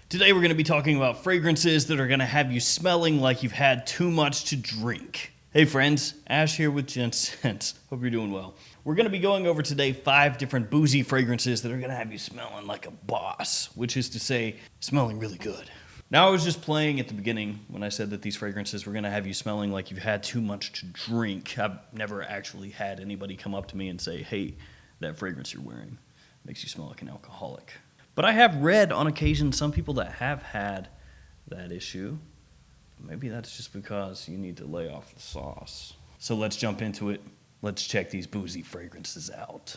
Today we're going to be talking about fragrances that are going to have you smelling like you've had too much to drink. Hey friends, Ash here with Gents. Hope you're doing well. We're going to be going over today 5 different boozy fragrances that are going to have you smelling like a boss, which is to say, smelling really good. Now I was just playing at the beginning when I said that these fragrances were going to have you smelling like you've had too much to drink. I've never actually had anybody come up to me and say, hey, that fragrance you're wearing makes you smell like an alcoholic. But I have read on occasion some people that have had that issue. Maybe that's just because you need to lay off the sauce. So let's jump into it. Let's check these boozy fragrances out.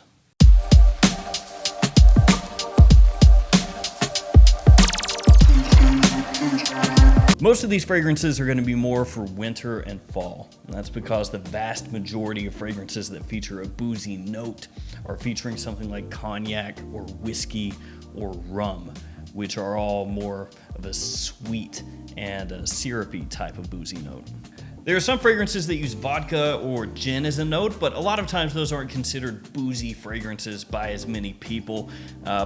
Most of these fragrances are going to be more for winter and fall. And that's because the vast majority of fragrances that feature a boozy note are featuring something like cognac or whiskey or rum, which are all more of a sweet and a syrupy type of boozy note. There are some fragrances that use vodka or gin as a note, but a lot of times those aren't considered boozy fragrances by as many people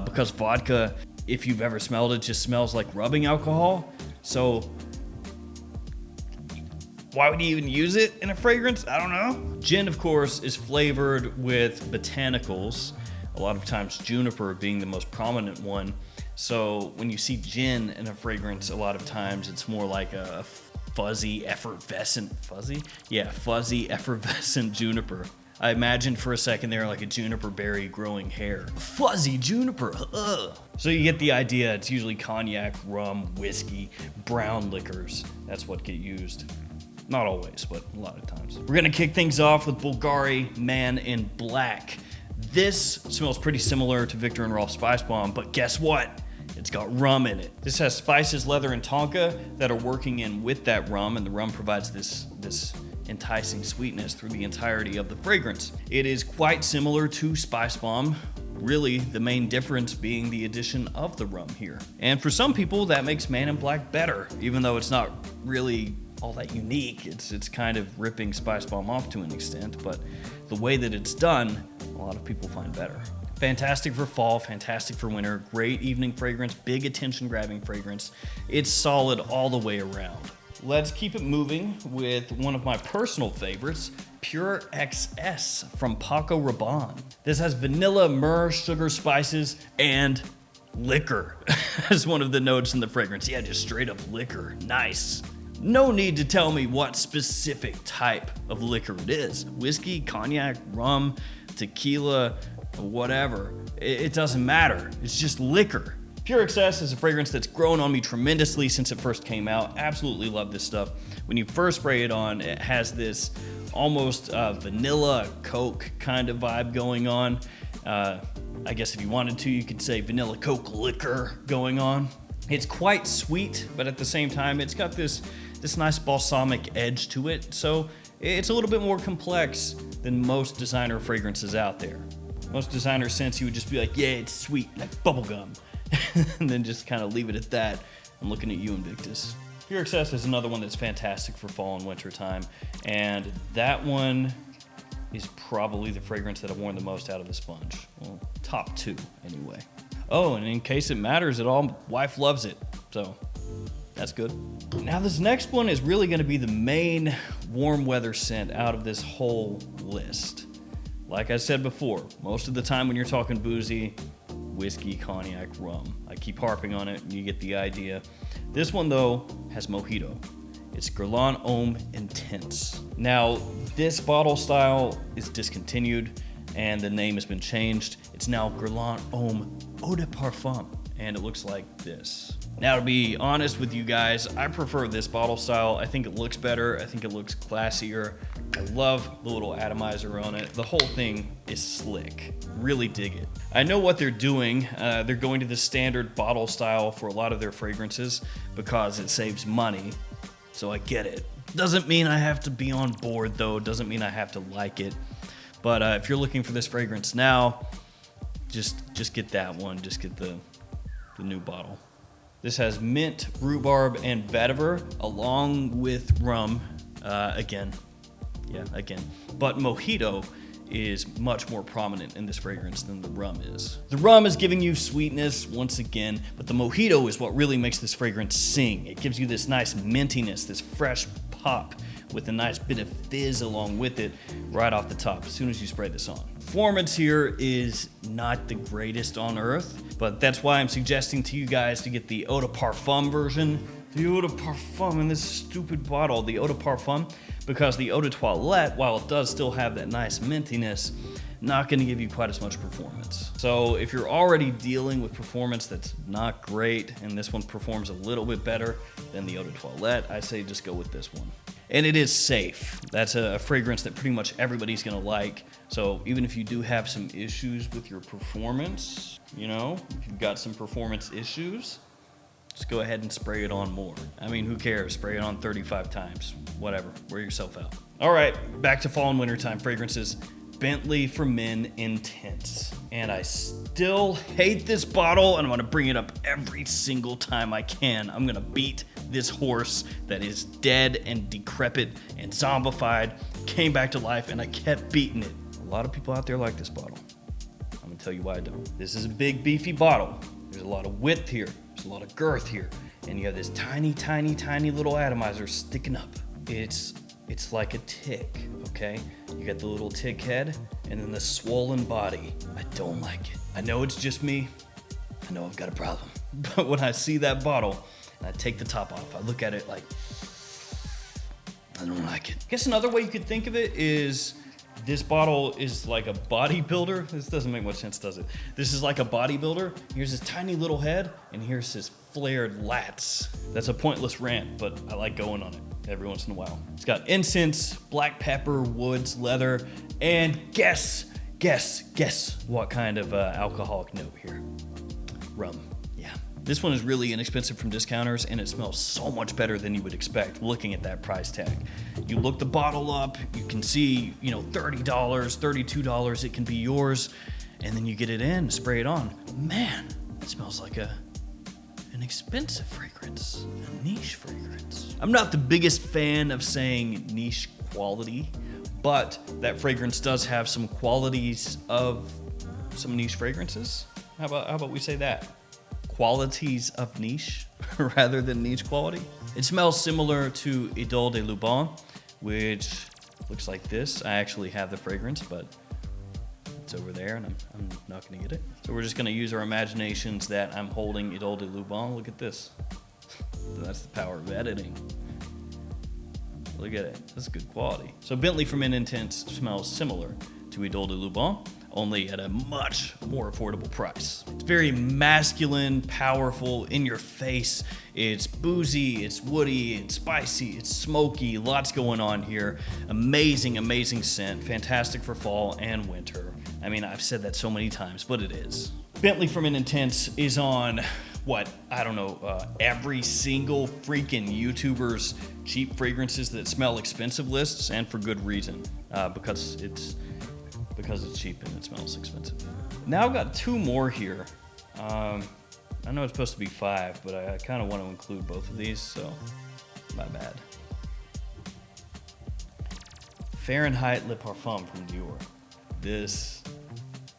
because vodka, if you've ever smelled it, just smells like rubbing alcohol. So why would you even use it in a fragrance? I don't know. Gin, of course, is flavored with botanicals, a lot of times juniper being the most prominent one. So when you see gin in a fragrance, a lot of times it's more like a fuzzy, effervescent juniper. I imagined for a second there like a juniper berry growing hair. Fuzzy juniper, ugh. So you get the idea. It's usually cognac, rum, whiskey, brown liquors. That's what get used. Not always, but a lot of times. We're gonna kick things off with Bulgari Man in Black. This smells pretty similar to Viktor and Rolf Spice Bomb, but guess what? It's got rum in it. This has spices, leather, and tonka that are working in with that rum, and the rum provides this enticing sweetness through the entirety of the fragrance. It is quite similar to Spice Bomb, really the main difference being the addition of the rum here. And for some people, that makes Man in Black better, even though it's not really all that unique. It's kind of ripping Spice Bomb off to an extent, but the way that it's done, a lot of people find better. Fantastic for fall, fantastic for winter, great evening fragrance, big attention-grabbing fragrance. It's solid all the way around. Let's keep it moving with one of my personal favorites, Pure XS from Paco Rabon. This has vanilla, myrrh, sugar, spices, and liquor as one of the notes in the fragrance. Yeah, just straight up liquor. Nice. No need to tell me what specific type of liquor it is. Whiskey, cognac, rum, tequila, whatever. It doesn't matter. It's just liquor. Pure XS is a fragrance that's grown on me tremendously since it first came out. Absolutely love this stuff. When you first spray it on, it has this almost vanilla Coke kind of vibe going on. I guess if you wanted to, you could say vanilla Coke liquor going on. It's quite sweet, but at the same time, it's got this nice balsamic edge to it. So it's a little bit more complex than most designer fragrances out there. Most designer scents, you would just be like, yeah, it's sweet, like bubblegum. And then just kind of leave it at that. I'm looking at you, Invictus. Pure XS is another one that's fantastic for fall and winter time. And that one is probably the fragrance that I've worn the most out of the sponge. Well, top 2 anyway. Oh, and in case it matters at all, wife loves it. So that's good. Now this next one is really gonna be the main warm weather scent out of this whole list. Like I said before, most of the time when you're talking boozy, whiskey, cognac, rum. I keep harping on it, and you get the idea. This one, though, has mojito. It's Guerlain Homme Intense. Now, this bottle style is discontinued, and the name has been changed. It's now Guerlain Homme Eau de Parfum, and it looks like this. Now, to be honest with you guys, I prefer this bottle style. I think it looks better. I think it looks classier. I love the little atomizer on it. The whole thing is slick. Really dig it. I know what they're doing. They're going to the standard bottle style for a lot of their fragrances because it saves money. So I get it. Doesn't mean I have to be on board though. Doesn't mean I have to like it. But if you're looking for this fragrance now, just get that one. Just get the new bottle. This has mint, rhubarb, and vetiver along with rum. Again. But mojito is much more prominent in this fragrance than the rum is. The rum is giving you sweetness once again, but the mojito is what really makes this fragrance sing. It gives you this nice mintiness, this fresh pop with a nice bit of fizz along with it right off the top as soon as you spray this on. Performance here is not the greatest on earth, but that's why I'm suggesting to you guys to get the Eau de Parfum version. The Eau de Parfum in this stupid bottle, the Eau de Parfum, because the Eau de Toilette, while it does still have that nice mintiness, not gonna give you quite as much performance. So if you're already dealing with performance that's not great, and this one performs a little bit better than the Eau de Toilette, I say just go with this one. And it is safe. That's a fragrance that pretty much everybody's gonna like. So even if you do have some issues with your performance, you know, if you've got some performance issues, just go ahead and spray it on more. I mean, who cares? Spray it on 35 times. Whatever, wear yourself out. All right, back to fall and wintertime fragrances. Bentley for Men Intense. And I still hate this bottle, and I'm gonna bring it up every single time I can. I'm gonna beat this horse that is dead and decrepit and zombified, came back to life, and I kept beating it. A lot of people out there like this bottle. I'm gonna tell you why I don't. This is a big, beefy bottle. There's a lot of width here. There's a lot of girth here. And you have this tiny, tiny, tiny little atomizer sticking up. It's like a tick, okay? You got the little tick head and then the swollen body. I don't like it. I know it's just me. I know I've got a problem. But when I see that bottle and I take the top off, I look at it like, I don't like it. I guess another way you could think of it is this bottle is like a bodybuilder. This doesn't make much sense, does it? This is like a bodybuilder. Here's his tiny little head, and here's his flared lats. That's a pointless rant, but I like going on it every once in a while. It's got incense, black pepper, woods, leather, and guess what kind of alcoholic note here? Rum. Yeah. This one is really inexpensive from discounters, and it smells so much better than you would expect looking at that price tag. You look the bottle up, you can see, you know, $30, $32, it can be yours, and then you get it in, spray it on. Man, it smells like an expensive fragrance, a niche fragrance. I'm not the biggest fan of saying niche quality, but that fragrance does have some qualities of some niche fragrances. How about we say that? Qualities of niche rather than niche quality. It smells similar to Idole de Luban, which looks like this. I actually have the fragrance, but it's over there and I'm not gonna get it. So we're just gonna use our imaginations that I'm holding Idole de Luban. Look at this. That's the power of editing. Look at it, that's good quality. So Bentley for Men Intense smells similar to Idole de Luban, only at a much more affordable price. It's very masculine, powerful, in your face. It's boozy, it's woody, it's spicy, it's smoky, lots going on here. Amazing, amazing scent, fantastic for fall and winter. I mean, I've said that so many times, but it is. Bentley for Men Intense is on, what, I don't know, every single freaking YouTuber's cheap fragrances that smell expensive lists, and for good reason, because it's cheap and it smells expensive. Now I've got two more here. I know it's supposed to be 5, but I kind of want to include both of these, so my bad. Fahrenheit Le Parfum from Dior. This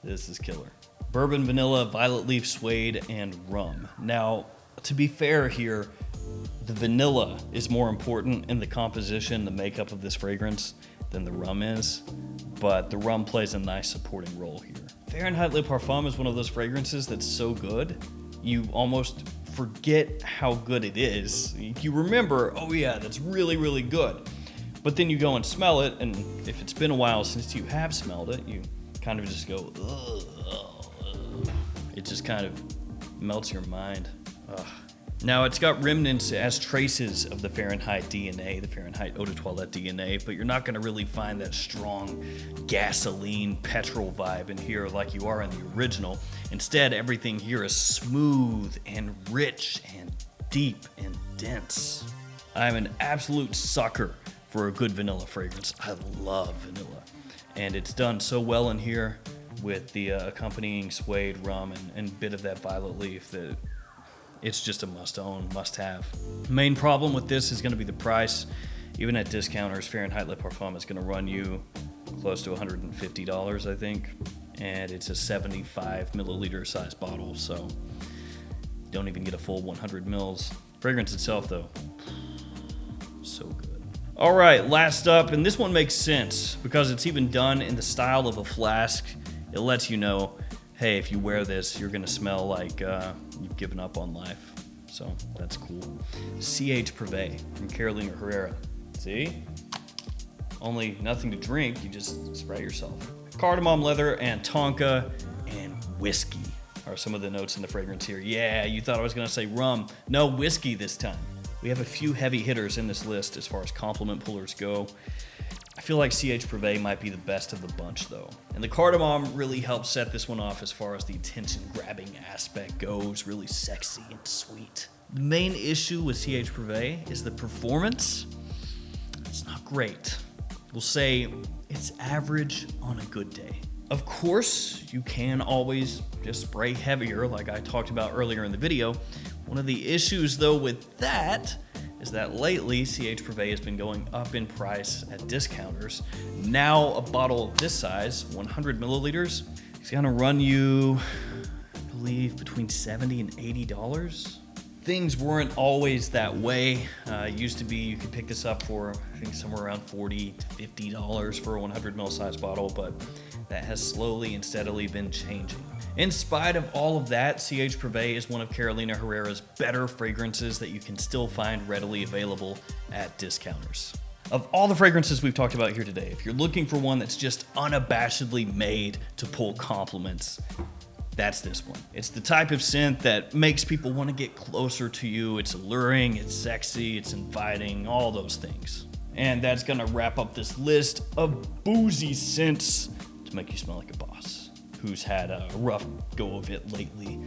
is killer. Bourbon, vanilla, violet leaf, suede, and rum. Now, to be fair here, the vanilla is more important in the composition, the makeup of this fragrance than the rum is, but the rum plays a nice supporting role here. Fahrenheit Le Parfum is one of those fragrances that's so good, you almost forget how good it is. You remember, oh yeah, that's really, really good. But then you go and smell it, and if it's been a while since you have smelled it, you kind of just go, ugh. It just kind of melts your mind. Ugh. Now, it's got remnants as traces of the Fahrenheit DNA, the Fahrenheit Eau de Toilette DNA, but you're not gonna really find that strong gasoline petrol vibe in here like you are in the original. Instead, everything here is smooth and rich and deep and dense. I'm an absolute sucker for a good vanilla fragrance. I love vanilla. And it's done so well in here with the accompanying suede rum and bit of that violet leaf that it's just a must-own, must-have. Main problem with this is going to be the price. Even at discounters, Fahrenheit Le Parfum is going to run you close to $150, I think. And it's a 75 milliliter size bottle, so don't even get a full 100 mils. Fragrance itself, though, so good. All right, last up, and this one makes sense because it's even done in the style of a flask. It lets you know, hey, if you wear this, you're gonna smell like you've given up on life. So that's cool. H Prive from Carolina Herrera. See? Only nothing to drink, you just spray yourself. Cardamom leather and tonka and whiskey are some of the notes in the fragrance here. Yeah, you thought I was gonna say rum. No, whiskey this time. We have a few heavy hitters in this list as far as compliment pullers go. I feel like H Prive might be the best of the bunch though. And the cardamom really helps set this one off as far as the attention-grabbing aspect goes, really sexy and sweet. The main issue with H Prive is the performance. It's not great. We'll say it's average on a good day. Of course, you can always just spray heavier like I talked about earlier in the video. One of the issues though with that is that lately H Prive has been going up in price at discounters. Now a bottle of this size, 100 milliliters, is gonna run you, I believe, between $70 and $80. Things weren't always that way. It used to be you could pick this up for, I think, somewhere around $40 to $50 for a 100 ml size bottle, but that has slowly and steadily been changing. In spite of all of that, H Prive is one of Carolina Herrera's better fragrances that you can still find readily available at discounters. Of all the fragrances we've talked about here today, if you're looking for one that's just unabashedly made to pull compliments, that's this one. It's the type of scent that makes people want to get closer to you. It's alluring, it's sexy, it's inviting, all those things. And that's gonna wrap up this list of boozy scents to make you smell like a boss who's had a rough go of it lately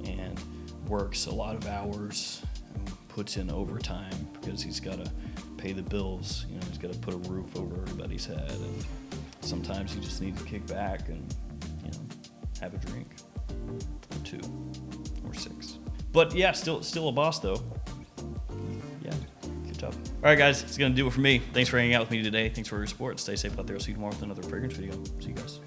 and works a lot of hours and puts in overtime because he's gotta pay the bills. You know, he's gotta put a roof over everybody's head, and sometimes you just need to kick back and, you know, have a drink. Or 2 or 6. But yeah, still a boss though. Yeah, good job. All right, guys, it's gonna do it for me. Thanks for hanging out with me today. Thanks for your support. Stay safe out there. I'll see you tomorrow with another fragrance video. See you guys.